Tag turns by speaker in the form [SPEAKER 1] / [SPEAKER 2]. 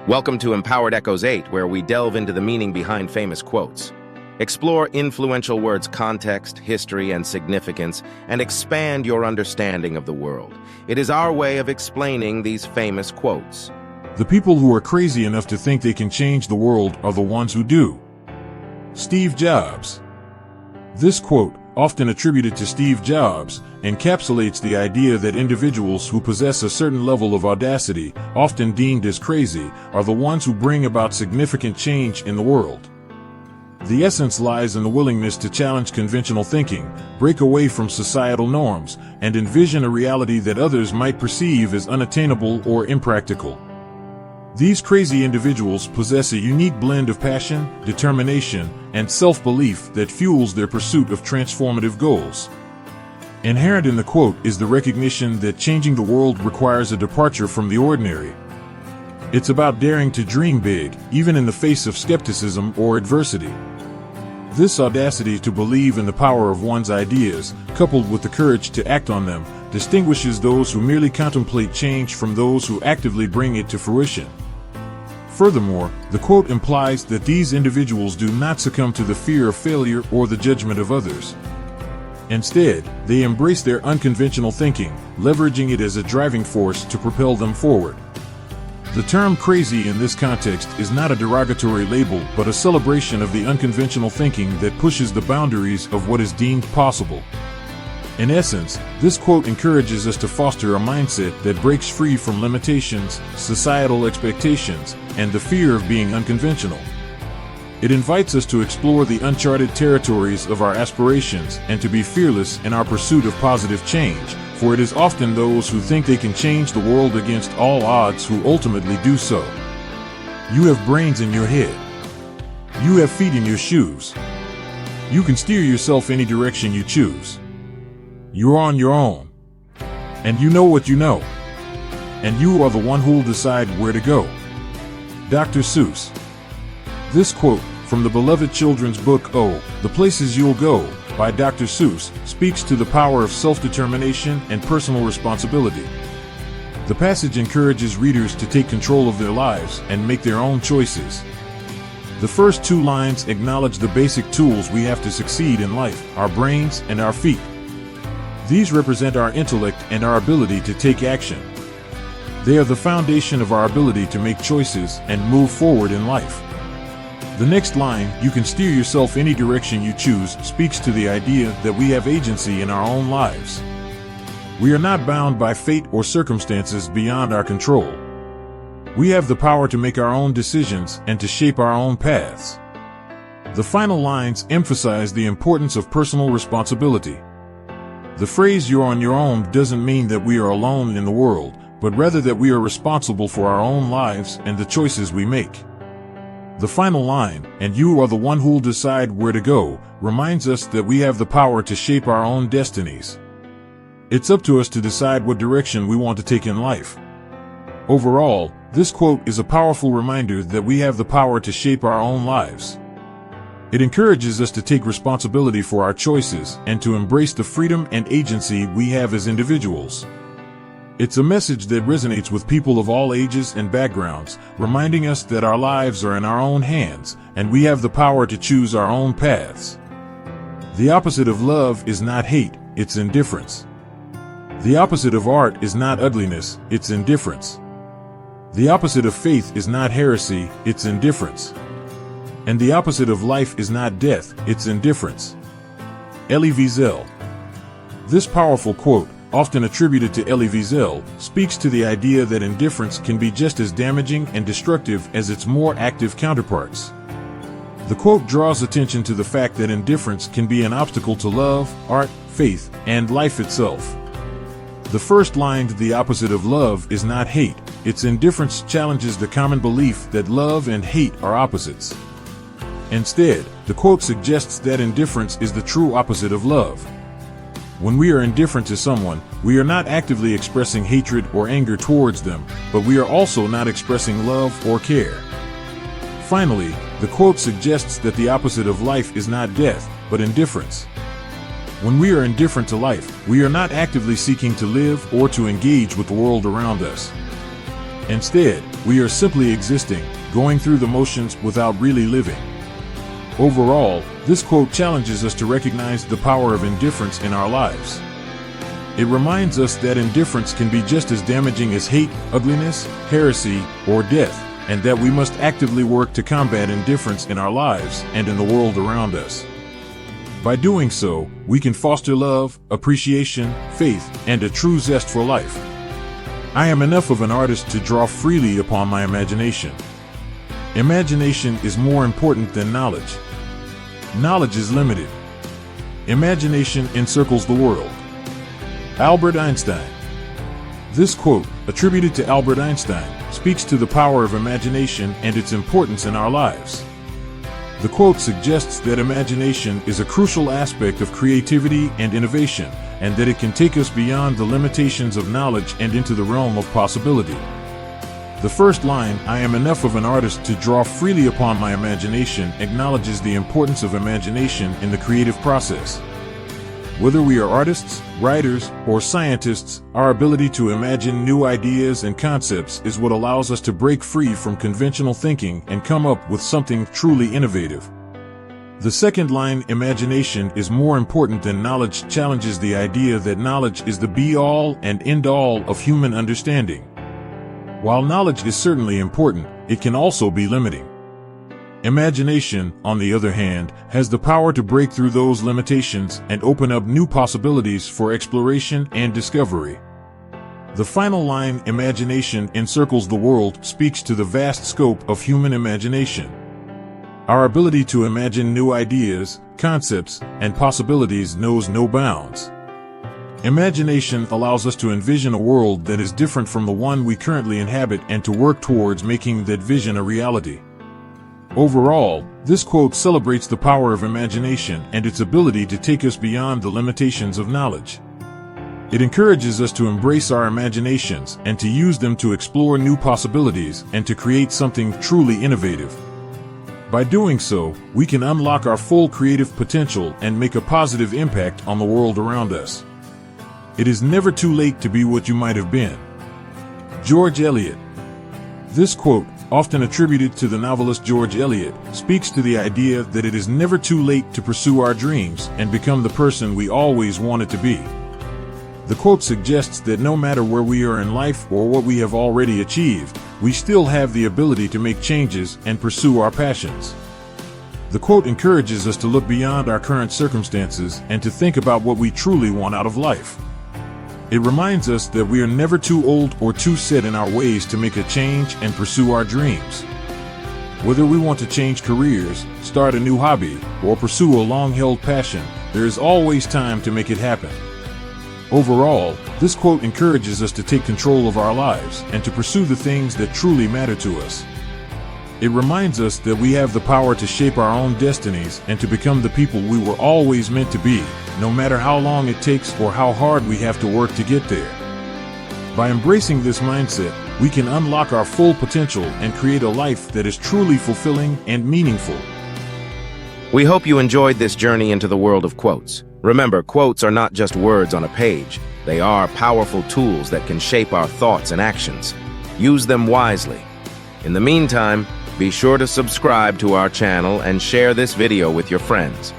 [SPEAKER 1] Welcome to Empowered Echoes 8, where we delve into the meaning behind famous quotes. Explore influential words' context, history, and significance, and expand your understanding of the world. It is our way of explaining these famous quotes.
[SPEAKER 2] The people who are crazy enough to think they can change the world are the ones who do. Steve Jobs. This quote, often attributed to Steve Jobs, encapsulates the idea that individuals who possess a certain level of audacity, often deemed as crazy, are the ones who bring about significant change in the world. The essence lies in the willingness to challenge conventional thinking, break away from societal norms, and envision a reality that others might perceive as unattainable or impractical. These crazy individuals possess a unique blend of passion, determination, and self-belief that fuels their pursuit of transformative goals. Inherent in the quote is the recognition that changing the world requires a departure from the ordinary. It's about daring to dream big, even in the face of skepticism or adversity. This audacity to believe in the power of one's ideas, coupled with the courage to act on them, distinguishes those who merely contemplate change from those who actively bring it to fruition. Furthermore, the quote implies that these individuals do not succumb to the fear of failure or the judgment of others. Instead, they embrace their unconventional thinking, leveraging it as a driving force to propel them forward. The term crazy in this context is not a derogatory label but a celebration of the unconventional thinking that pushes the boundaries of what is deemed possible. In essence, this quote encourages us to foster a mindset that breaks free from limitations, societal expectations, and the fear of being unconventional. It invites us to explore the uncharted territories of our aspirations and to be fearless in our pursuit of positive change, for it is often those who think they can change the world against all odds who ultimately do so. You have brains in your head. You have feet in your shoes. You can steer yourself any direction you choose. You're on your own. And you know what you know. And you are the one who'll decide where to go. Dr. Seuss. This quote, from the beloved children's book Oh, The Places You'll Go, by Dr. Seuss, speaks to the power of self-determination and personal responsibility. The passage encourages readers to take control of their lives and make their own choices. The first two lines acknowledge the basic tools we have to succeed in life, our brains and our feet. These represent our intellect and our ability to take action. They are the foundation of our ability to make choices and move forward in life. The next line, you can steer yourself any direction you choose, speaks to the idea that we have agency in our own lives. We are not bound by fate or circumstances beyond our control. We have the power to make our own decisions and to shape our own paths. The final lines emphasize the importance of personal responsibility. The phrase "you're on your own" doesn't mean that we are alone in the world, but rather that we are responsible for our own lives and the choices we make. The final line, "and you are the one who'll decide where to go," reminds us that we have the power to shape our own destinies. It's up to us to decide what direction we want to take in life. Overall, this quote is a powerful reminder that we have the power to shape our own lives. It encourages us to take responsibility for our choices and to embrace the freedom and agency we have as individuals. It's a message that resonates with people of all ages and backgrounds, reminding us that our lives are in our own hands and we have the power to choose our own paths. The opposite of love is not hate, it's indifference. The opposite of art is not ugliness, it's indifference. The opposite of faith is not heresy, it's indifference. And the opposite of life is not death, it's indifference. Elie Wiesel. This powerful quote, often attributed to Elie Wiesel, speaks to the idea that indifference can be just as damaging and destructive as its more active counterparts. The quote draws attention to the fact that indifference can be an obstacle to love, art, faith, and life itself. The first line, "the opposite of love is not hate," its indifference challenges the common belief that love and hate are opposites. Instead, the quote suggests that indifference is the true opposite of love. When we are indifferent to someone, we are not actively expressing hatred or anger towards them, but we are also not expressing love or care. Finally, the quote suggests that the opposite of life is not death, but indifference. When we are indifferent to life, we are not actively seeking to live or to engage with the world around us. Instead, we are simply existing, going through the motions without really living. Overall, this quote challenges us to recognize the power of indifference in our lives. It reminds us that indifference can be just as damaging as hate, ugliness, heresy, or death, and that we must actively work to combat indifference in our lives and in the world around us. By doing so, we can foster love, appreciation, faith, and a true zest for life. I am enough of an artist to draw freely upon my imagination. Imagination is more important than knowledge. Knowledge is limited. Imagination encircles the world. Albert Einstein. This quote, attributed to Albert Einstein, speaks to the power of imagination and its importance in our lives. The quote suggests that imagination is a crucial aspect of creativity and innovation, and that it can take us beyond the limitations of knowledge and into the realm of possibility. The first line, "I am enough of an artist to draw freely upon my imagination," acknowledges the importance of imagination in the creative process. Whether we are artists, writers, or scientists, our ability to imagine new ideas and concepts is what allows us to break free from conventional thinking and come up with something truly innovative. The second line, "Imagination is more important than knowledge," challenges the idea that knowledge is the be-all and end-all of human understanding. While knowledge is certainly important, it can also be limiting. Imagination, on the other hand, has the power to break through those limitations and open up new possibilities for exploration and discovery. The final line, "Imagination encircles the world," speaks to the vast scope of human imagination. Our ability to imagine new ideas, concepts, and possibilities knows no bounds. Imagination allows us to envision a world that is different from the one we currently inhabit and to work towards making that vision a reality. Overall, this quote celebrates the power of imagination and its ability to take us beyond the limitations of knowledge. It encourages us to embrace our imaginations and to use them to explore new possibilities and to create something truly innovative. By doing so, we can unlock our full creative potential and make a positive impact on the world around us. It is never too late to be what you might have been. George Eliot. This quote, often attributed to the novelist George Eliot, speaks to the idea that it is never too late to pursue our dreams and become the person we always wanted to be. The quote suggests that no matter where we are in life or what we have already achieved, we still have the ability to make changes and pursue our passions. The quote encourages us to look beyond our current circumstances and to think about what we truly want out of life. It reminds us that we are never too old or too set in our ways to make a change and pursue our dreams. Whether we want to change careers, start a new hobby, or pursue a long-held passion, there is always time to make it happen. Overall, this quote encourages us to take control of our lives and to pursue the things that truly matter to us. It reminds us that we have the power to shape our own destinies and to become the people we were always meant to be, no matter how long it takes or how hard we have to work to get there. By embracing this mindset, we can unlock our full potential and create a life that is truly fulfilling and meaningful.
[SPEAKER 1] We hope you enjoyed this journey into the world of quotes. Remember, quotes are not just words on a page. They are powerful tools that can shape our thoughts and actions. Use them wisely. In the meantime, be sure to subscribe to our channel and share this video with your friends.